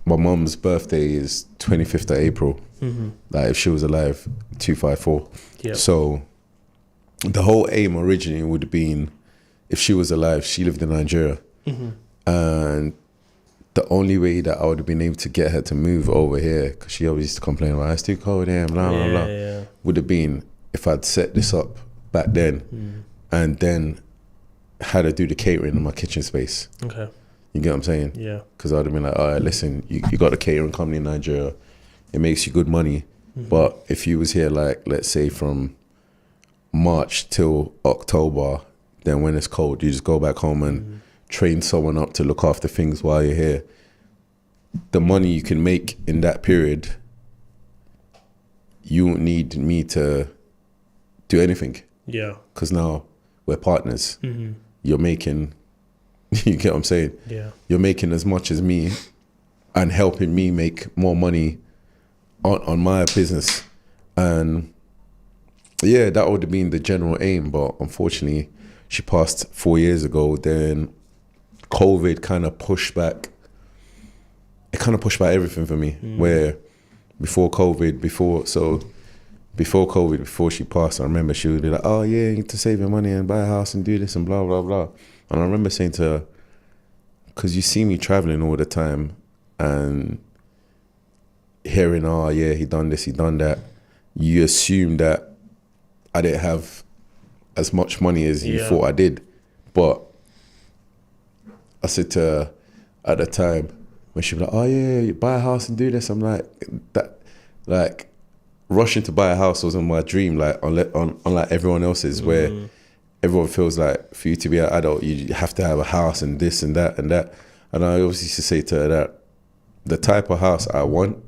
my mum's birthday is 25th of April. Like if she was alive, 254. Yep. So the whole aim originally would have been, if she was alive, she lived in Nigeria. And the only way that I would have been able to get her to move over here, because she always used to complain about, it's too cold here, blah, blah, blah, Yeah. would have been if I'd set this up back then and then had her do the catering in my kitchen space. Okay. You get what I'm saying? Yeah. Because I'd have been like, all right, listen, you got a catering company in Nigeria. It makes you good money. But if you was here, like, let's say from March till October, then when it's cold, you just go back home and train someone up to look after things while you're here. The money you can make in that period, you won't need me to do anything. Yeah. Because now we're partners. You're making, you get what I'm saying? Yeah. You're making as much as me and helping me make more money on my business. And yeah, that would have been the general aim. But unfortunately, she passed 4 years ago. Then COVID kind of pushed back. It kind of pushed back everything for me. Where before COVID, before she passed, I remember she would be like, oh yeah, you need to save your money and buy a house and do this and blah, blah, blah. And I remember saying to her, because you see me traveling all the time and hearing, oh yeah, he done this, he done that, you assume that I didn't have as much money as you thought I did. But I said to her at the time, when she was like, oh yeah, you buy a house and do this, I'm like, that, like, rushing to buy a house wasn't my dream, like, unlike everyone else's, where everyone feels like for you to be an adult, you have to have a house and this and that and that. And I always used to say to her that the type of house I want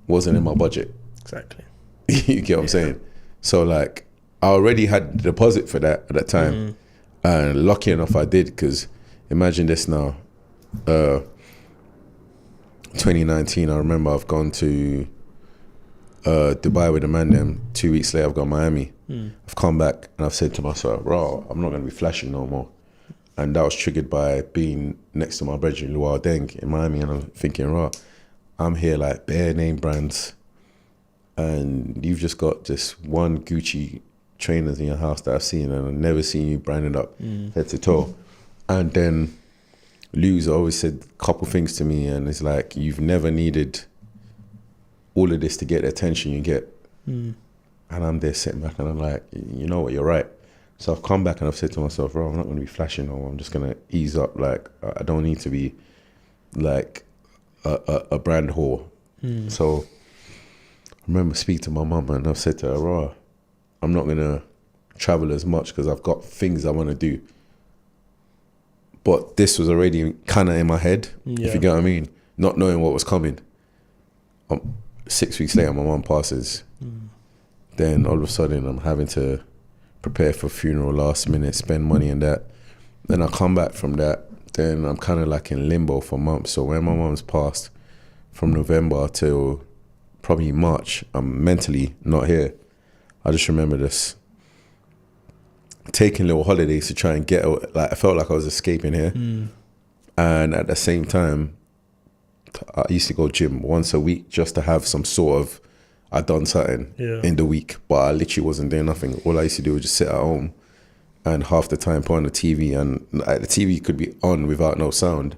wasn't in my budget. Exactly. You get what I'm saying? So like, I already had the deposit for that at that time. And lucky enough I did, because imagine this now, 2019, I remember I've gone to Dubai with the man them. 2 weeks later I've got Miami. I've come back and I've said to myself, raw, I'm not going to be flashing no more. And that was triggered by being next to my brethren Luau Deng in Miami, and I'm thinking, raw, I'm here like bare name brands and you've just got just one Gucci trainers in your house that I've seen, and I've never seen you branded up head to toe. And then Lou's always said a couple things to me, and it's like, you've never needed all of this to get the attention you get. And I'm there sitting back and I'm like, you know what, you're right. So I've come back and I've said to myself, bro, I'm not going to be flashing no more. I'm just going to ease up. Like, I don't need to be like a brand whore. So I remember speaking to my mum and I've said to her, bro, I'm not going to travel as much because I've got things I want to do. But this was already kind of in my head, if you get what I mean, not knowing what was coming. 6 weeks later, my mum passes. Then all of a sudden, I'm having to prepare for a funeral last minute, spend money and that. Then I come back from that. Then I'm kind of like in limbo for months. So when my mum's passed, from November till probably March, I'm mentally not here. I just remember this, taking little holidays to try and get out. Like, I felt like I was escaping here. And at the same time, I used to go gym once a week just to have some sort of, I'd done something in the week, but I literally wasn't doing nothing. All I used to do was just sit at home and half the time put on the TV, and like, the TV could be on without no sound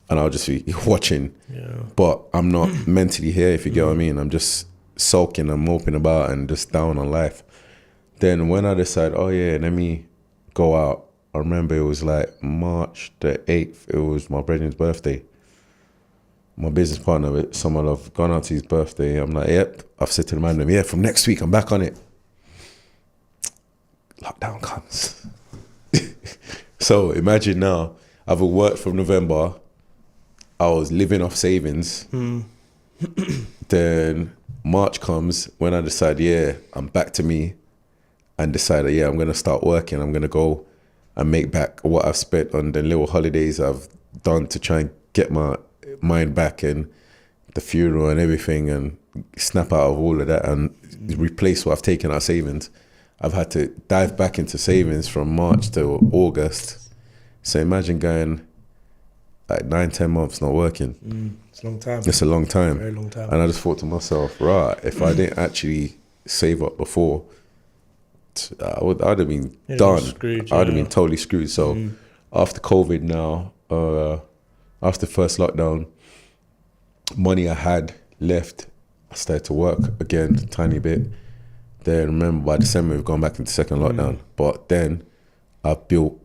and I'll just be watching. But I'm not mentally here, if you get what I mean. I'm just sulking and moping about and just down on life. Then when I decided, oh yeah, let me go out, I remember it was like March the 8th, it was my brother's birthday. My business partner with someone, I've gone out to his birthday. I'm like, yep. I've said to the man, yeah, from next week, I'm back on it. Lockdown comes. So imagine now, I've worked from November. I was living off savings. Then March comes when I decide, yeah, I'm back to me, and decided, yeah, I'm going to start working. I'm going to go and make back what I've spent on the little holidays I've done to try and get my mind back, and the funeral and everything, and snap out of all of that and replace what I've taken out of savings. I've had to dive back into savings from March to August. So imagine going like 9-10 months not working. It's a long time. It's a long time. Very long time. And I just thought to myself, right, if I didn't actually save up before, I'd have been done. Screwed, I'd have been totally screwed. So after COVID now, after first lockdown, money I had left, I started to work again, a tiny bit. Then remember by December we've gone back into second lockdown. But then I built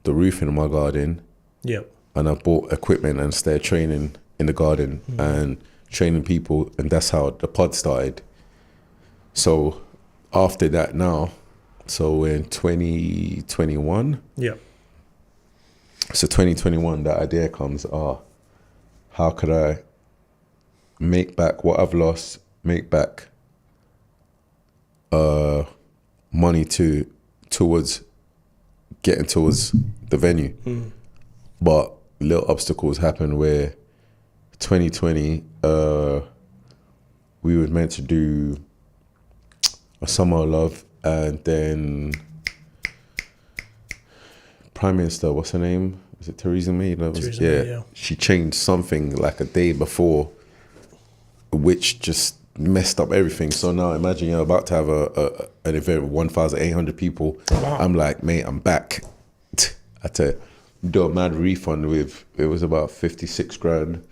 the roof in my garden. Yep. And I bought equipment and started training in the garden and training people, and that's how the pod started. So after that now, so in 2021, so 2021, that idea comes, how could I make back what I've lost, make back money towards getting towards the venue. But little obstacles happened where 2020, we were meant to do a Summer of Love, and then Prime Minister, what's her name? Was it Theresa May? Theresa May, yeah. She changed something like a day before, which just messed up everything. So now imagine you're about to have an event with 1,800 people. Wow. I'm like, mate, I'm back. I tell you, do a mad refund with, it was about 56 grand.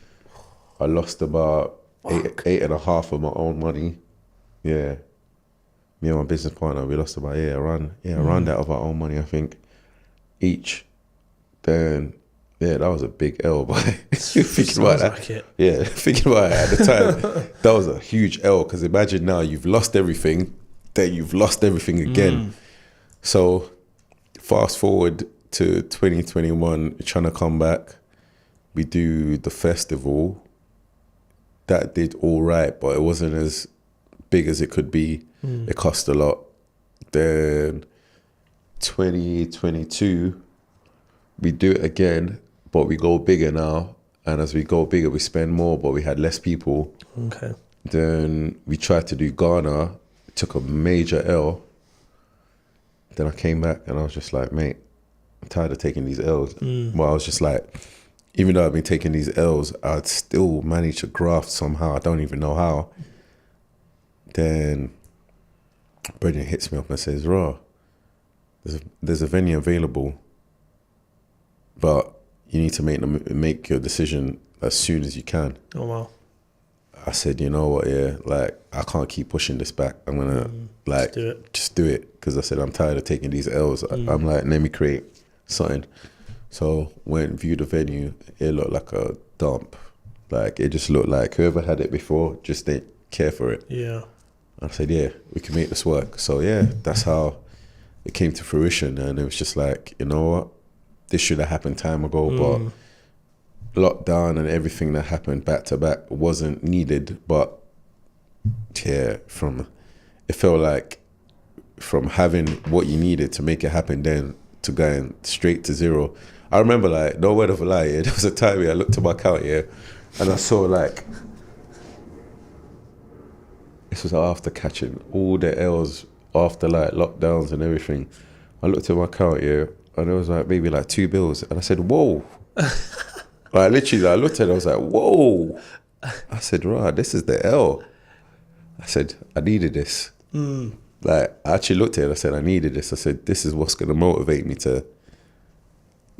I lost about eight and a half of my own money. Yeah. Me and my business partner, we lost about, around that of our own money, I think, each. Then, that was a big L, but thinking about that. Like it. Yeah, thinking about it at the time, that was a huge L, because imagine now you've lost everything, then you've lost everything again. So fast forward to 2021, trying to come back. We do the festival. That did all right, but it wasn't as big as it could be. It cost a lot. Then 2022, we do it again, but we go bigger now. And as we go bigger, we spend more, but we had less people. Okay. Then we tried to do Ghana, took a major L. Then I came back and I was just like, mate, I'm tired of taking these L's. Well, I was just like, even though I've been taking these L's, I'd still manage to graft somehow. I don't even know how. Then Brendan hits me up and says, Raw, there's a venue available, but you need to make your decision as soon as you can. Oh, wow. I said, you know what, like, I can't keep pushing this back. I'm going to, like, just do it. Because I said, I'm tired of taking these L's. I'm like, let me create something. So went and viewed the venue. It looked like a dump. Like, it just looked like whoever had it before just didn't care for it. Yeah. I said, we can make this work. So, that's how it came to fruition. And it was just like, you know what? This should have happened time ago, but lockdown and everything that happened back to back wasn't needed. But, it felt like from having what you needed to make it happen then to going straight to zero. I remember, like, no word of a lie, there was a time where I looked at my account, and I saw, like, this was after catching all the L's after, like, lockdowns and everything. I looked at my account, and it was, like, maybe, like, 2 bills. And I said, whoa. Like, literally, I looked at it, I was like, whoa. I said, right, this is the L. I said, I needed this. Like, I actually looked at it, I said, I needed this. I said, this is what's going to motivate me to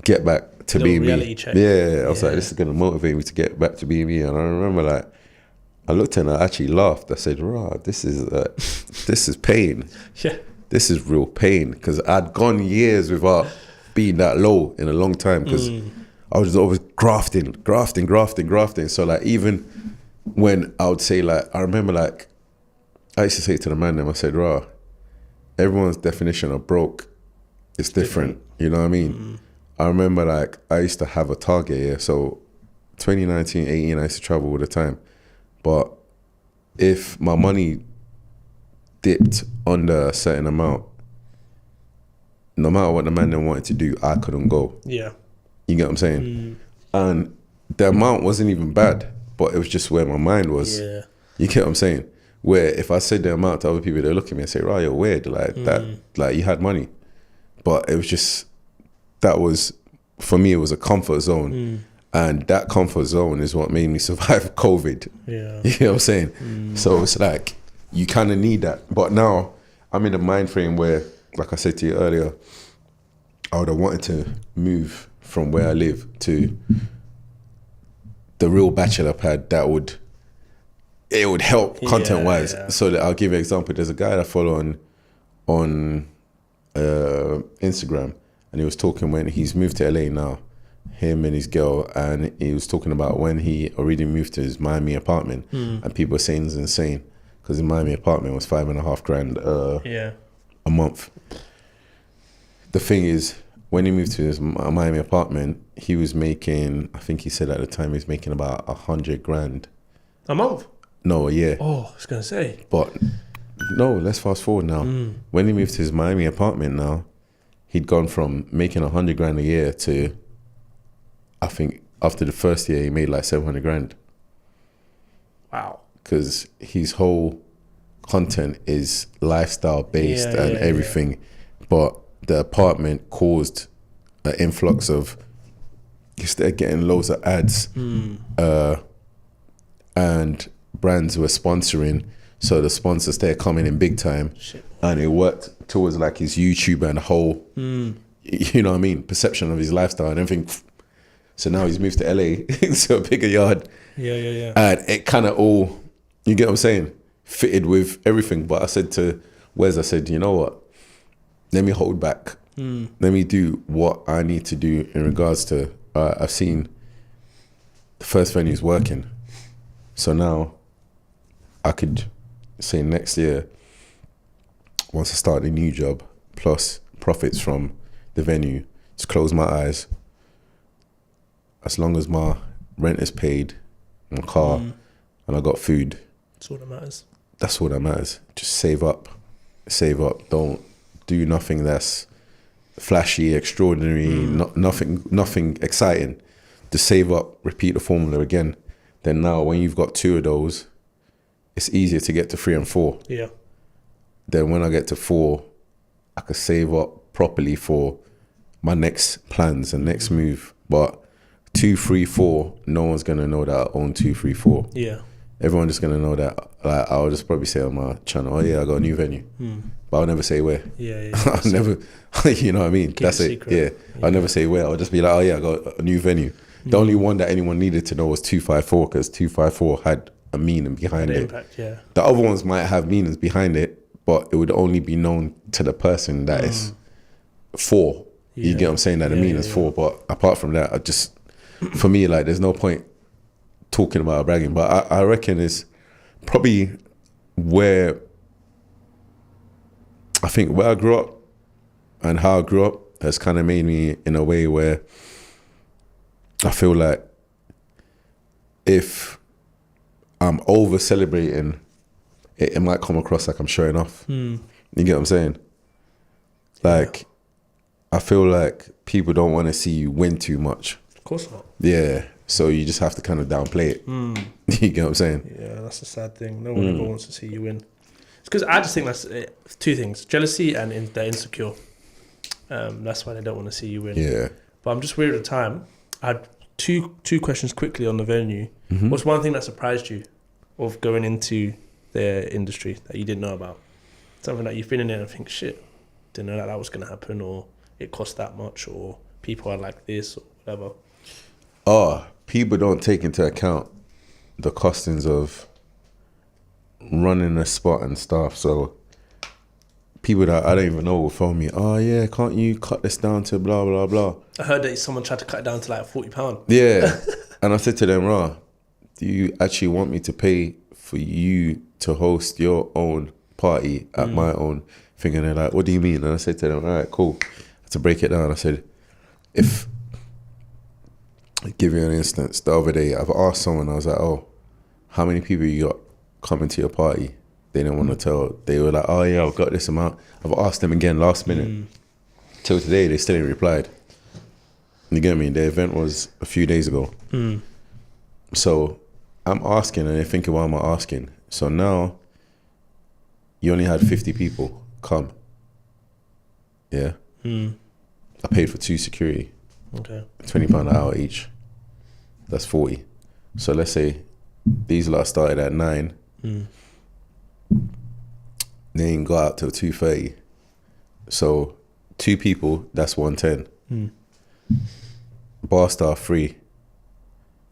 get back to being me. Check. Yeah, I was like, this is going to motivate me to get back to being me. And I remember, like, I looked at it and I actually laughed. I said, rah, this is pain. Yeah. This is real pain. Because I'd gone years without being that low in a long time. Because I was always grafting. So, like, even when I would say, like, I remember, like, I used to say to the man them, I said, rah, everyone's definition of broke is different. You know what I mean? I remember, like, I used to have a target, so 2019, 18, I used to travel all the time. But if my money dipped under a certain amount, no matter what the man then wanted to do, I couldn't go. Yeah. You get what I'm saying? And the amount wasn't even bad, but it was just where my mind was. Yeah. You get what I'm saying? Where if I said the amount to other people, they'll look at me and say, right, you're weird. Like, that, like, you had money. But it was just, that was for me, it was a comfort zone. And that comfort zone is what made me survive COVID. Yeah. You know what I'm saying? So it's like, you kind of need that. But now I'm in a mind frame where, like I said to you earlier, I would have wanted to move from where I live to the real bachelor pad that would help content wise. Yeah. So that I'll give you an example. There's a guy that I follow on Instagram, and he was talking when he's moved to LA now, him and his girl, and he was talking about when he already moved to his Miami apartment, and people were saying it's insane because his Miami apartment was $5,500 a month. The thing is, when he moved to his Miami apartment, he was making, I think he said at the time he was making about $100,000 a month. No, a year. Oh, I was gonna say. But no, let's fast forward now. When he moved to his Miami apartment now, he'd gone from making $100,000 a year to, I think after the first year he made like $700,000. Wow. Because his whole content is lifestyle based and everything. But the apartment caused an influx of, instead getting loads of ads, and brands were sponsoring, so the sponsors started coming in big time. Shit. And it worked towards like his YouTube and the whole, you know what I mean, perception of his lifestyle and everything. So now he's moved to LA, so a bigger yard. Yeah. And it kind of all, you get what I'm saying, fitted with everything. But I said to Wes, I said, you know what, let me hold back. Let me do what I need to do in regards to, I've seen the first venue's working. So now I could say next year, once I start a new job, plus profits from the venue, just close my eyes. As long as my rent is paid, my car, and I got food. That's all that matters. That's all that matters. Just save up. Save up. Don't do nothing that's flashy, extraordinary, nothing exciting. Just save up, repeat the formula again. Then now when you've got two of those, it's easier to get to 3 and 4. Yeah. Then when I get to 4, I could save up properly for my next plans and next move. But 2, 3, 4, no one's gonna know that I own 2, 3, 4. Yeah. Everyone's just gonna know that. Like, I'll just probably say on my channel, oh yeah, I got a new venue. But I'll never say where. Yeah. I'll never, you know what I mean? Keep That's it it. secret. Yeah. I'll never say where. I'll just be like, oh yeah, I got a new venue. The only one that anyone needed to know was 254, because 254 had a meaning behind it. Impact, yeah. The other ones might have meanings behind it, but it would only be known to the person that is 4. You get what I'm saying? That the meaning's 4. But apart from that, I just, for me, like, there's no point talking about bragging. But I reckon it's probably where, I think where I grew up and how I grew up has kind of made me in a way where I feel like if I'm over celebrating, it might come across like I'm showing off. You get what I'm saying? Like, I feel like people don't want to see you win too much. Of course not. Yeah. So you just have to kind of downplay it. You get what I'm saying? Yeah, that's a sad thing. No one ever wants to see you win. It's because I just think that's two things: jealousy and they're insecure. That's why they don't want to see you win. Yeah. But I'm just weird at the time. I had two questions quickly on the venue. What's one thing that surprised you of going into the industry that you didn't know about? Something that you've been in it and think, shit, didn't know that was going to happen, or it cost that much, or people are like this, or whatever. Oh, people don't take into account the costings of running a spot and stuff. So people that I don't even know will phone me, oh yeah, can't you cut this down to blah, blah, blah. I heard that someone tried to cut it down to like £40. Yeah. And I said to them, do you actually want me to pay for you to host your own party at my own thing? And they're like, what do you mean? And I said to them, all right, cool. To break it down, I said, if, I'll give you an instance, the other day, I've asked someone, I was like, oh, how many people you got coming to your party? They didn't want to tell. They were like, oh yeah, I've got this amount. I've asked them again last minute. Till today, they still ain't replied. You get me? The event was a few days ago. So I'm asking, and they're thinking, why am I asking? So now, you only had 50 people come. Yeah? I paid for 2 security. Okay. £20 an hour each. That's 40. So let's say these lot started at 9. They ain't got out till 2:30. So 2 people, that's 110. Bar staff free,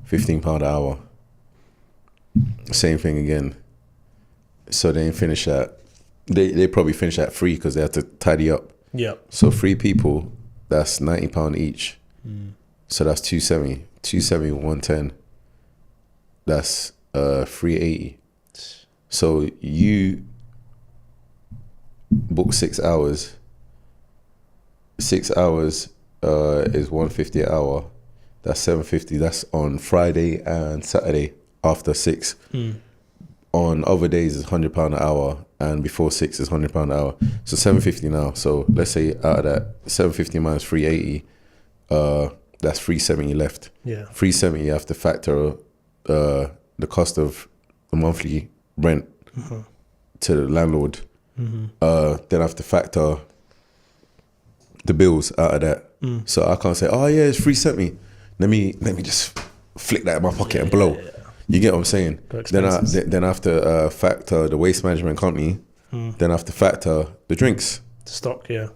£15 an hour. Same thing again. So they ain't finish at, they probably finish at 3 because they have to tidy up. Yeah. So 3 people, that's £90 each. So that's 270. 270, 110. That's 380. So you book 6 hours. 6 hours is 150 an hour. That's 750. That's on Friday and Saturday after 6. On other days is £100 an hour, and before 6 is £100 an hour. So 750 now. So let's say out of that 750 minus 380, that's 370 left. Yeah. 370 you have to factor the cost of the monthly rent to the landlord. Then I have to factor the bills out of that. So I can't say, oh yeah, it's 370. Let me just flick that in my pocket and blow. You get what I'm saying? Then I have to factor the waste management company. Then I have to factor the drinks. Stock, yeah.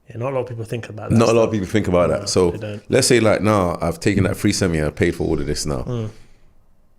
Yeah, not a lot of people think about that. Not a lot of people think about that. So they don't. let's say like now I've taken that 370, I paid for all of this now.